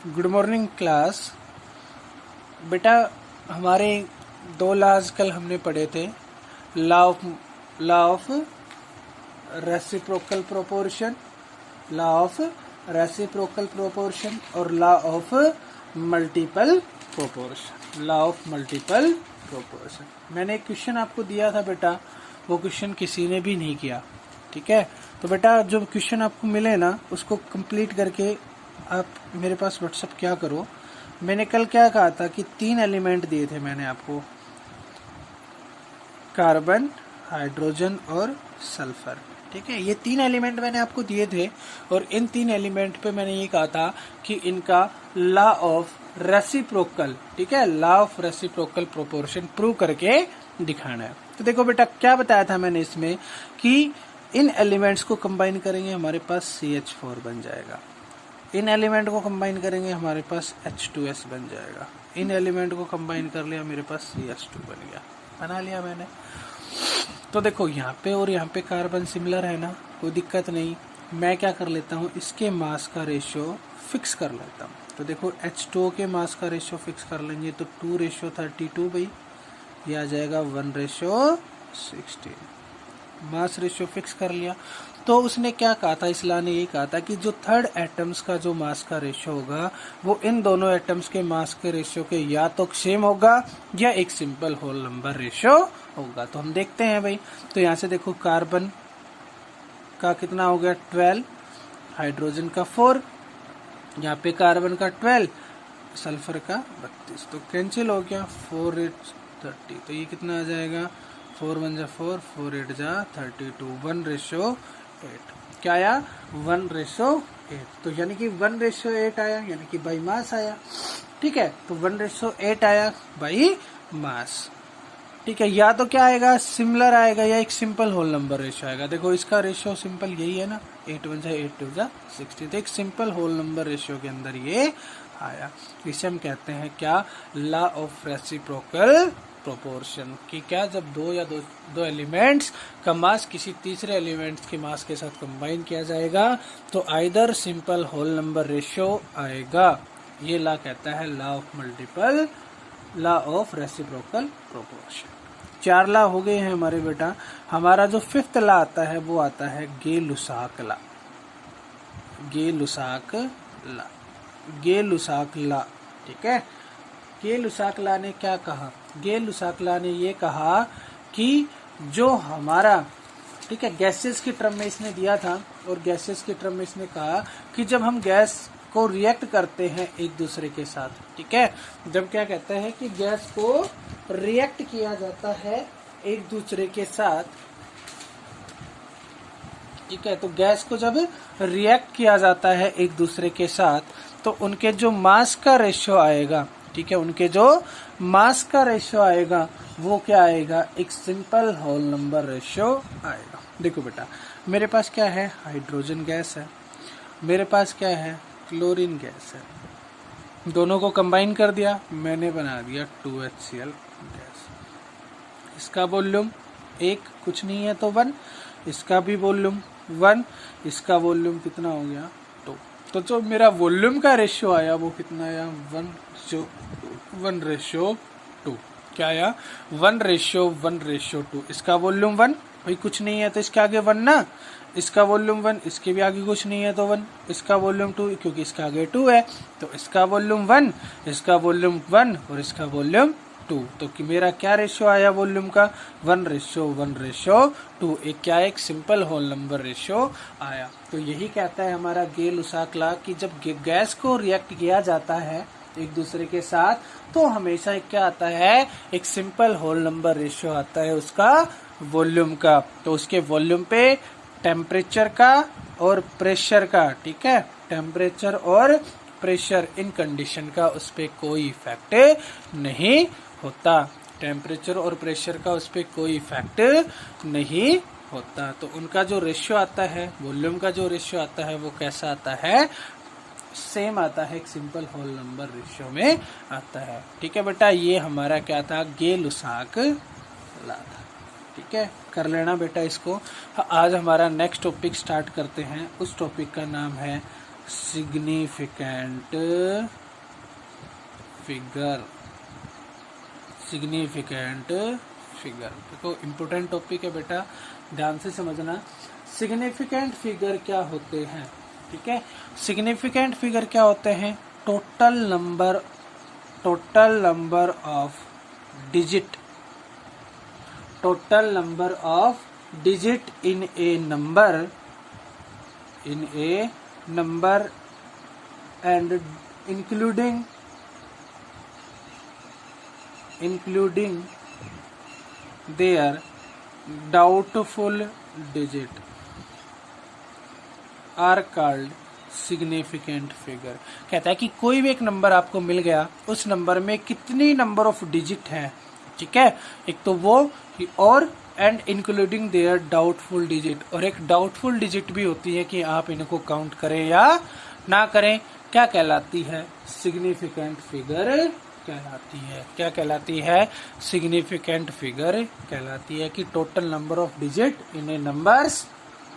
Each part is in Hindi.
Good morning class. बेटा हमारे दो लॉज कल हमने पढ़े थे, law of reciprocal proportion, law of reciprocal proportion और law of multiple proportion, law of multiple proportion. मैंने एक क्वेश्चन आपको दिया था बेटा, वो क्वेश्चन किसी ने भी नहीं किया, ठीक है। तो बेटा जो क्वेश्चन आपको मिले ना उसको कंप्लीट करके आप मेरे पास व्हाट्सअप क्या करो। मैंने कल क्या कहा था कि 3 एलिमेंट दिए थे मैंने आपको, कार्बन, हाइड्रोजन और सल्फर, ठीक है। ये 3 एलिमेंट मैंने आपको दिए थे और इन 3 एलिमेंट पे मैंने ये कहा था कि इनका लॉ ऑफ रेसिप्रोकल, ठीक है, law of reciprocal proportion prove करके दिखाना है। तो देखो बेटा क्या बताया था मैंने इसमें कि इन एलिमेंट्स को कंबाइन करेंगे हमारे पास CH4 बन जाएगा, इन एलिमेंट को कंबाइन करेंगे हमारे पास H2S बन जाएगा, इन एलिमेंट को कंबाइन कर लिया मेरे पास CH2 बन गया, बना लिया मैंने। तो देखो यहाँ पे और यहाँ पे कार्बन सिमिलर है ना, कोई दिक्कत नहीं। मैं क्या कर लेता हूँ, इसके मास का रेशियो फिक्स कर लेता हूँ। तो देखो H2O के मास का रेशियो फिक्स कर लेंगे तो 2:32 भाई, ये आ जाएगा 1:16। मास रेशियो फिक्स कर लिया। तो उसने क्या कहा था, इस लॉ ने ये कहा था कि जो थर्ड एटम्स का जो मास का रेशियो होगा वो इन दोनों एटम्स के मास के रेशियो के या तो सेम होगा या एक सिंपल होल नंबर रेशियो होगा। तो हम देखते हैं भाई। तो यहाँ से देखो कार्बन का कितना हो गया 12, हाइड्रोजन का 4, यहाँ पे कार्बन का 12, सल्फर का 32, तो कैंसिल हो गया 4 8 30। तो ये कितना आ जाएगा 4 1 जा 4, 4 8 जा 32, 1:8। क्या आया 1:8। तो यानी कि 1:8 आया, यानी कि बाई मास आया, ठीक है। तो 1:8 आया बाई मास, ठीक है। या तो क्या आएगा सिमिलर आएगा या एक सिंपल होल नंबर रेशियो आएगा। देखो इसका रेशियो सिंपल यही है ना, 8 1 जा 8 2 जा 16, तो एक सिंपल होल नंबर रेशियो के अंदर ये आया। इसे हम कहते हैं क्या, लॉ ऑफ रेसिप्रोकल प्रोपोर्शन। कि क्या जब दो एलिमेंट्स का मास किसी तीसरे एलिमेंट्स के मास के साथ कंबाइन किया जाएगा तो either simple whole number ratio आएगा। ये लॉ कहता है law of multiple, law of reciprocal proportion. 4 law हो गए हैं हमारे बेटा। हमारा जो 5th लॉ आता है वो आता है गे-लुसाक लॉ, गे-लुसाक लॉ, गे-लुसाक लॉ, ठीक है। गे-लुसाक लॉ ने क्या कहा, गे-लुसाक लॉ ने ये कहा कि जो हमारा, ठीक है, गैसेस की टर्म में इसने दिया था और गैसेस की टर्म में इसने कहा कि जब हम गैस को रिएक्ट करते हैं एक दूसरे के साथ, ठीक है, जब क्या कहते हैं कि गैस को रिएक्ट किया जाता है एक दूसरे के साथ, ठीक है, तो गैस को जब रिएक्ट किया जाता है एक दूसरे के साथ तो उनके जो मास का रेशियो आएगा, ठीक है, उनके जो मास का रेशियो आएगा वो क्या आएगा, एक सिंपल होल नंबर रेशियो आएगा। देखो बेटा मेरे पास क्या है, हाइड्रोजन गैस है, मेरे पास क्या है, क्लोरीन गैस है। दोनों को कंबाइन कर दिया, मैंने बना दिया 2HCl गैस। इसका वॉल्यूम 1 कुछ नहीं है तो 1, इसका भी वॉल्यूम 1, इसका वॉल्यूम कितना हो गया 2। तो जो मेरा वॉल्यूम का रेशियो आया वो कितना आया 1:2। क्या आया 1:2। इसका वॉल्यूम 1, भाई कुछ नहीं है तो इसके आगे 1 ना, इसका वॉल्यूम 1, इसके भी आगे कुछ नहीं है तो 1, इसका वॉल्यूम 2 क्योंकि इसके आगे 2 है, तो इसका वॉल्यूम 1, इसका वॉल्यूम 1 और इसका वॉल्यूम 2। तो कि मेरा क्या रेशियो आया वॉल्यूम का 1:1:2। एक क्या, एक सिंपल होल नंबर रेशियो आया। तो यही कहता है हमारा गे-लुसाक लॉ कि जब गैस को रिएक्ट किया जाता है एक दूसरे के साथ तो हमेशा एक क्या आता है, एक सिंपल होल नंबर रेशियो आता है उसका वॉल्यूम का। तो उसके वॉल्यूम पे टेम्परेचर का और प्रेशर का, ठीक है, टेम्परेचर और प्रेशर इन कंडीशन का उस पर कोई इफेक्ट नहीं होता, टेम्परेचर और प्रेशर का उस पर कोई इफेक्ट नहीं होता। तो उनका जो रेशियो आता है, वॉल्यूम का जो रेशियो आता है वो कैसा आता है, सेम आता है, एक सिंपल होल नंबर रेशियो में आता है, ठीक है बेटा। ये हमारा क्या था, गे-लुसाक लॉ था, ठीक है, कर लेना बेटा इसको। आज हमारा नेक्स्ट टॉपिक स्टार्ट करते हैं। उस टॉपिक का नाम है सिग्निफिकेंट फिगर। सिग्निफिकेंट फिगर देखो इम्पोर्टेंट टॉपिक है बेटा, ध्यान से समझना। सिग्निफिकेंट फिगर क्या होते हैं, ठीक है। सिग्निफिकेंट फिगर क्या होते हैं? Total number of digit, total number of digit in A number and including their doubtful digit are called significant figure। कहता है कि कोई भी एक नंबर आपको मिल गया, उस नंबर में कितनी नंबर ऑफ डिजिट है, ठीक है, एक तो वो और and including there doubtful digit, और एक डाउटफुल डिजिट भी होती है कि आप इनको काउंट करें या ना करें, क्या कहलाती है? सिग्निफिकेंट फिगर कहलाती है। क्या कहलाती है? सिग्निफिकेंट फिगर कहलाती है कि total number of digit in A numbers,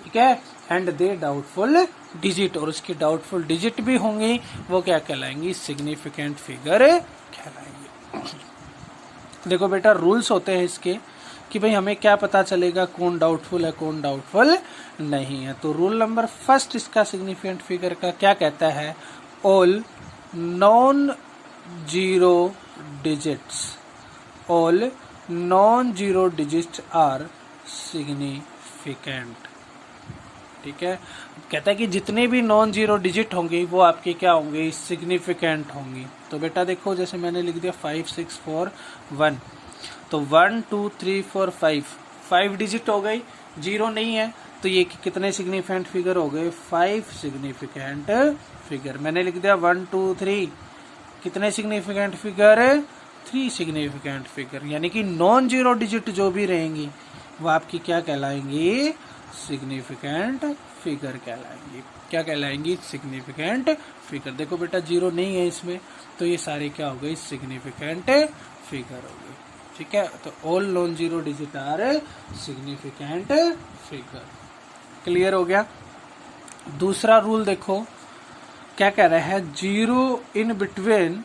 ठीक है, एंड दे डाउटफुल डिजिट, और उसकी डाउटफुल डिजिट भी होंगी, वो क्या कहलाएंगी? Significant figure कहलाएंगी। देखो बेटा रूल्स होते हैं इसके कि भाई हमें क्या पता चलेगा कौन डाउटफुल है कौन डाउटफुल नहीं है। तो रूल नंबर फर्स्ट इसका सिग्निफिकेंट फिगर का क्या कहता है? All non zero digits, all non zero digits are significant, ठीक है। कहता है कि जितने भी नॉन जीरो डिजिट होंगे वो आपके क्या होंगे? सिग्निफिकेंट होंगी। तो बेटा देखो जैसे मैंने लिख दिया 5 6 4 1, तो 1 2 3 4 5 डिजिट हो गई, जीरो नहीं है, तो ये कितने सिग्निफिकेंट फिगर हो गए? 5 सिग्निफिकेंट फिगर। मैंने लिख दिया 1 2 3, कितने सिग्निफिकेंट फिगर? 3 significant figure. यानी कि नॉन जीरो डिजिट जो भी रहेंगी वो आपकी क्या कहलाएंगी? Significant figure कहलाएंगी। क्या कहलाएंगी? Significant figure. देखो बेटा जीरो नहीं है इसमें, तो ये सारे क्या हो गई? सिग्निफिकेंट फिगर हो गई, ठीक है। तो all non zero digit are significant figure. Clear हो गया। दूसरा रूल देखो क्या कह रहा है? Zero in between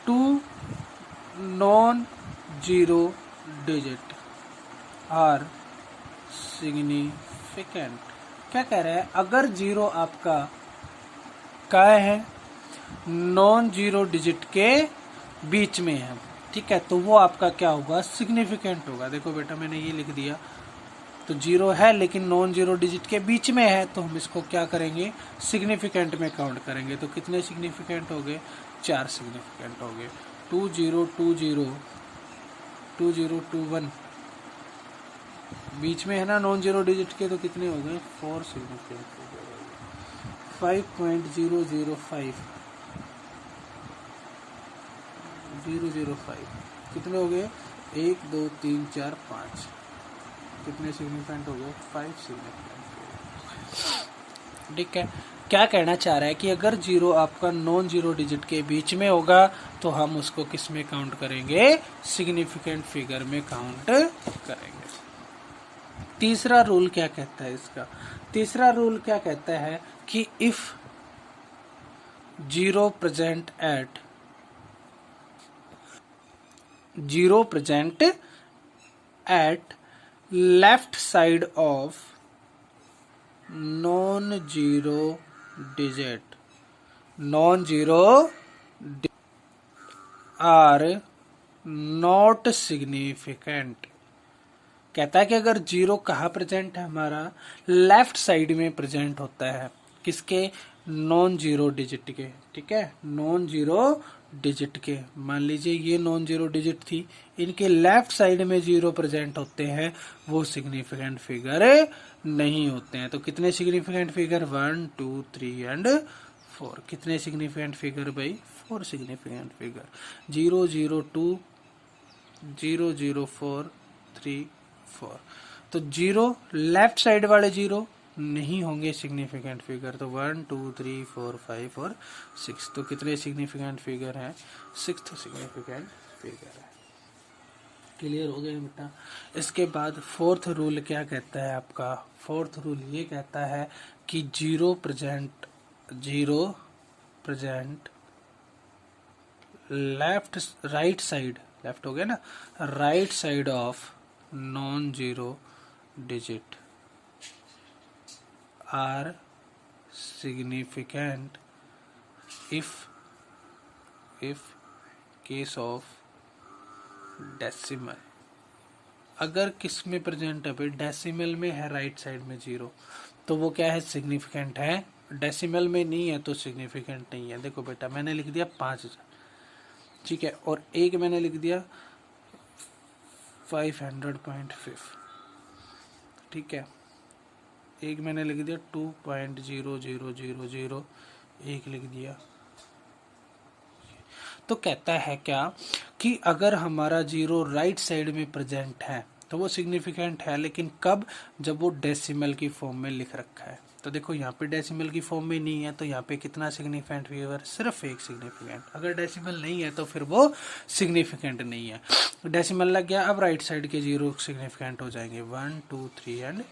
two non zero digit are significant. क्या कह रहा है? अगर जीरो आपका क्या है? नॉन जीरो डिजिट के बीच में है, ठीक है, तो वो आपका क्या होगा? सिग्निफिकेंट होगा। देखो बेटा मैंने ये लिख दिया, तो जीरो है लेकिन नॉन जीरो डिजिट के बीच में है, तो हम इसको क्या करेंगे? सिग्निफिकेंट में काउंट करेंगे। तो कितने सिग्निफिकेंट हो गए? 4 सिग्निफिकेंट हो गए। 2 0 2 0 2 0 2 1 बीच में है ना नॉन जीरो डिजिट के, तो कितने हो गए? 4 सिग्निफिकेंट हो गए। 5.005 005 कितने हो गए? 1 2 3 4 5, कितने सिग्निफिकेंट हो गए? 5 सिग्निफिकेंट, ठीक है। क्या कहना चाह रहा है कि अगर जीरो आपका नॉन जीरो डिजिट के बीच में होगा तो हम उसको किस में काउंट करेंगे? सिग्निफिकेंट फिगर में काउंट करेंगे। तीसरा रूल क्या कहता है इसका? तीसरा रूल क्या कहता है कि if zero present at left side of non zero are not significant. कहता है कि अगर जीरो कहाँ प्रेजेंट है? हमारा लेफ्ट साइड में प्रेजेंट होता है। किसके? नॉन जीरो डिजिट के, ठीक है, नॉन जीरो डिजिट के। मान लीजिए ये नॉन जीरो डिजिट थी, इनके लेफ्ट साइड में जीरो प्रेजेंट होते हैं, वो सिग्निफिकेंट फिगर नहीं होते हैं। तो कितने सिग्निफिकेंट फिगर? 1 2 3 एंड 4। कितने सिग्निफिकेंट फिगर भाई? 4 सिग्निफिकेंट फिगर। 0 0 2 0 0 4 3 4। तो जीरो लेफ्ट साइड वाले जीरो नहीं होंगे सिग्निफिकेंट फिगर। तो 1 2 3 4 5 और 6, तो कितने सिग्निफिकेंट फिगर है? 6th सिग्निफिकेंट फिगर है। क्लियर हो गया बेटा। इसके बाद फोर्थ रूल क्या कहता है आपका? फोर्थ रूल ये कहता है कि zero present zero present left right side, left हो गया ना, right side of non zero digit are significant if case of decimal. अगर किस में प्रेजेंट है भाई, डेसिमल में है राइट साइड में जीरो, तो वो क्या है, सिग्निफिकेंट है। डेसिमल में नहीं है तो सिग्निफिकेंट नहीं है। देखो बेटा मैंने लिख दिया 5000, ठीक है, और एक मैंने लिख दिया 500.5, ठीक है, एक मैंने लिख दिया 2.0000, एक लिख दिया। तो कहता है क्या कि अगर हमारा जीरो राइट साइड में प्रेजेंट है तो वो सिग्निफिकेंट है, लेकिन कब, जब वो डेसिमल की फॉर्म में लिख रखा है। तो देखो यहाँ पे डेसिमल की फॉर्म में नहीं है, तो यहाँ पे कितना सिग्निफिकेंट फिगर, सिर्फ एक सिग्निफिकेंट। अगर डेसिमल नहीं है तो फिर वो सिग्निफिकेंट नहीं है। डेसिमल लग गया, अब राइट साइड के जीरो सिग्निफिकेंट हो जाएंगे, 1 2 3 एंड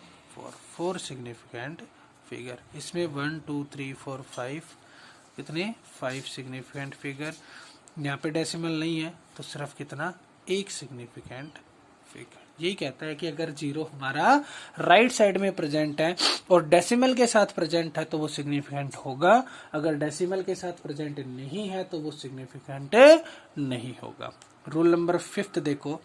4 सिग्निफिकेंट फिगर। इसमें 1 2 3 4 5 कितने, 5 सिग्निफिकेंट फिगर। यहाँ पे डेसिमल नहीं है तो सिर्फ कितना, एक सिग्निफिकेंट फिगर। यही कहता है कि अगर जीरो हमारा राइट साइड में प्रेजेंट है और डेसिमल के साथ प्रेजेंट है तो वो सिग्निफिकेंट होगा, अगर डेसिमल के साथ प्रेजेंट नहीं है तो वो सिग्निफिकेंट नहीं होगा। रूल नंबर 5 देखो,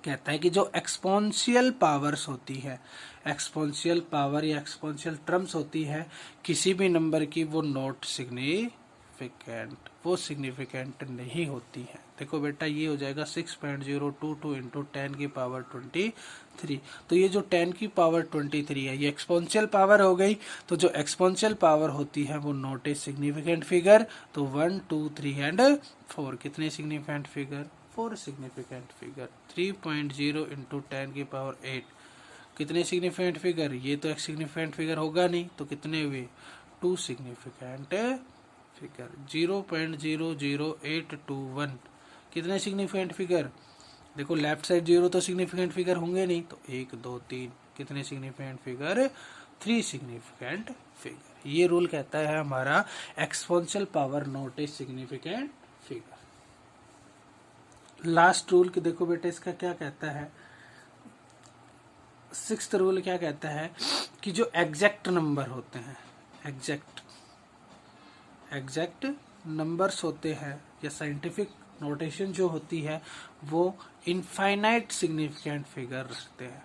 कहता है कि जो एक्सपोनेंशियल पावर्स होती है, एक्सपोनेंशियल पावर या एक्सपोनेंशियल टर्म्स होती है किसी भी नंबर की, वो नॉट सिग्निफिकेंट, वो सिग्निफिकेंट नहीं होती है। देखो बेटा ये हो जाएगा 6.022 इंटू 10 की पावर 23। तो ये जो 10 की पावर 23 है ये एक्सपोनेंशियल पावर हो गई। तो जो एक्सपोनेंशियल पावर होती है वो नॉट ए सिग्निफिकेंट फिगर। तो 1 2 3 एंड 4 कितने significant figure, 4 significant figure. 3.0 into 10 की पावर 8 कितने सिग्निफिकेंट फिगर, ये तो एक सिग्निफिकेंट फिगर होगा नहीं, तो कितने हुए, 2 सिग्निफिकेंट फिगर। 0.00821 कितने सिग्निफिकेंट फिगर। देखो लेफ्ट साइड जीरो तो सिग्निफिकेंट फिगर होंगे नहीं, तो 1 2 3 कितने सिग्निफिकेंट फिगर, 3 सिग्निफिकेंट फिगर। ये रूल कहता है हमारा exponential power not a significant figure. Last rule की देखो बेटे इसका क्या कहता है, 6th रूल क्या कहता है कि जो एग्जैक्ट नंबर होते हैं, एग्जैक्ट नंबर्स होते हैं या साइंटिफिक नोटेशन जो होती है वो इनफाइनाइट सिग्निफिकेंट फिगर रखते हैं।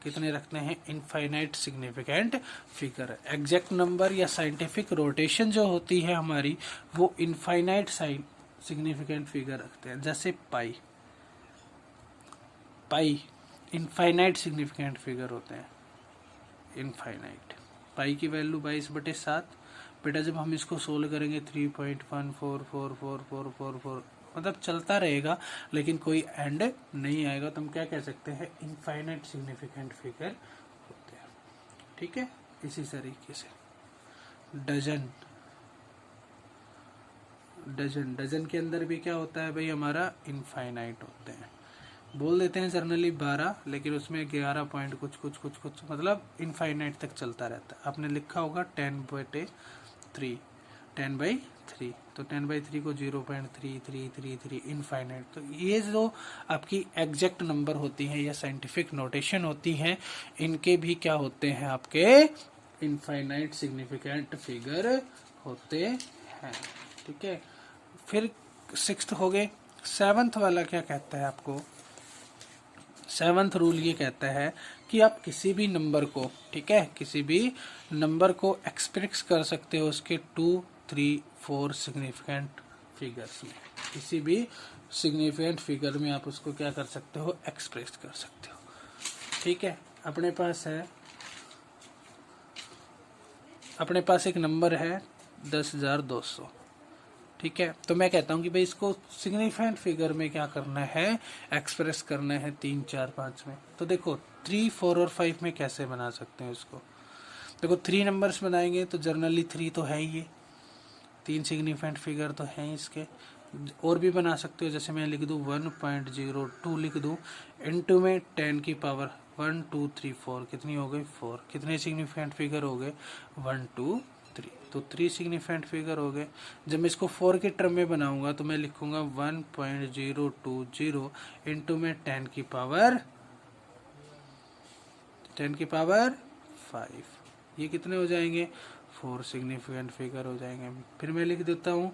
कितने रखते हैं, infinite significant figure. Exact number या साइंटिफिक रोटेशन जो होती है हमारी वो इनफाइनाइट सिग्निफिकेंट फिगर रखते हैं। जैसे पाई इनफाइनाइट सिग्निफिकेंट फिगर होते हैं, इनफाइनाइट। पाई की वैल्यू 22/7। बेटा जब हम इसको सोल्व करेंगे 3.144444 मतलब चलता रहेगा लेकिन कोई एंड नहीं आएगा, तो हम क्या कह सकते हैं, इनफाइनाइट सिग्निफिकेंट फिगर होते हैं। ठीक है, इसी तरीके से डजन के अंदर भी क्या होता है भाई, हमारा इनफाइनाइट होते हैं। बोल देते हैं जर्नली 12, लेकिन उसमें 11 पॉइंट कुछ मतलब इनफाइनाइट तक चलता रहता है। आपने लिखा होगा 10/3 तो 10/3 को 0.3333 इनफाइनाइट। तो ये जो आपकी एग्जैक्ट नंबर होती हैं या साइंटिफिक नोटेशन होती हैं, इनके भी क्या होते हैं, आपके इनफाइनाइट सिग्निफिकेंट फिगर होते हैं। ठीक है, फिर 6th हो गए। 7th वाला क्या कहता है आपको, 7th रूल ये कहता है कि आप किसी भी नंबर को, ठीक है, किसी भी नंबर को एक्सप्रेस कर सकते हो उसके 2 3 4 सिग्निफिकेंट फिगर्स में। किसी भी सिग्निफिकेंट फिगर में आप उसको क्या कर सकते हो, एक्सप्रेस कर सकते हो। ठीक है, अपने पास एक नंबर है 10,200। ठीक है, तो मैं कहता हूँ कि भाई इसको सिग्निफिकेंट फिगर में क्या करना है, एक्सप्रेस करना है 3 4 5 में। तो देखो 3 4 और 5 में कैसे बना सकते हैं इसको। देखो 3 नंबर्स बनाएंगे तो जर्नली 3 तो है ही, 3 सिग्निफिकेंट फिगर तो हैं इसके। और भी बना सकते हो, जैसे मैं लिख दूँ 1.02 लिख दूँ, इनटू में 10 की पावर 1 2 3 4 कितनी हो गई, 4। कितने सिग्निफिकेंट फिगर हो गए, 1 2 3। तो 3 सिग्निफिकेंट फिगर हो गए। जब मैं इसको 4 के टर्म में बनाऊंगा तो मैं लिखूंगा 1.020 इंटू में 10 की पावर 5। ये कितने हो जाएंगे? 4 सिग्निफिकेंट फिगर हो जाएंगे। फिर मैं लिख देता हूँ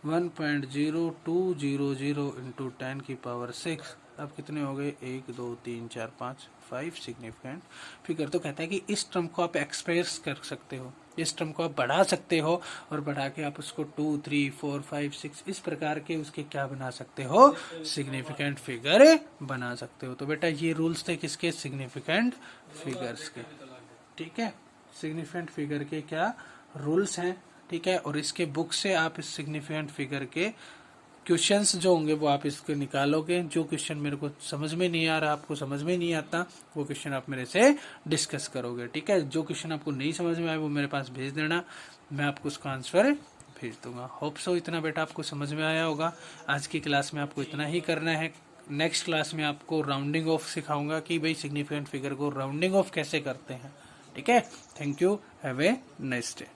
1.0200 इंटू 10 की पावर 6। अब कितने हो गए? 1 2 3 4 5 सिग्निफिकेंट फिगर। तो कहता है कि इस टर्म को आप एक्सप्रेस कर सकते हो, इस टर्म को आप बढ़ा सकते हो, और बढ़ा के आप उसको 2 3 4 5 6 इस प्रकार के उसके क्या बना सकते हो? सिग्निफिकेंट फिगर बना सकते हो। तो बेटा ये रूल्स थे किसके? सिग्निफिकेंट फिगर्स के। ठीक है, सिग्निफिकेंट फिगर के क्या रूल्स हैं। ठीक है, और इसके बुक से आप इस सिग्निफिकेंट फिगर के क्वेश्चंस जो होंगे वो आप इसको निकालोगे। जो क्वेश्चन मेरे को समझ में नहीं आ रहा, आपको समझ में नहीं आता, वो क्वेश्चन आप मेरे से डिस्कस करोगे। ठीक है, जो क्वेश्चन आपको नहीं समझ में आए वो मेरे पास भेज देना, मैं आपको उसका आंसर भेज दूंगा। होप सो इतना बेटा आपको समझ में आया होगा। आज की क्लास में आपको इतना ही करना है। नेक्स्ट क्लास में आपको राउंडिंग ऑफ सिखाऊंगा कि भाई सिग्निफिकेंट फिगर को राउंडिंग ऑफ कैसे करते हैं। ठीक है, thank you, have a nice day.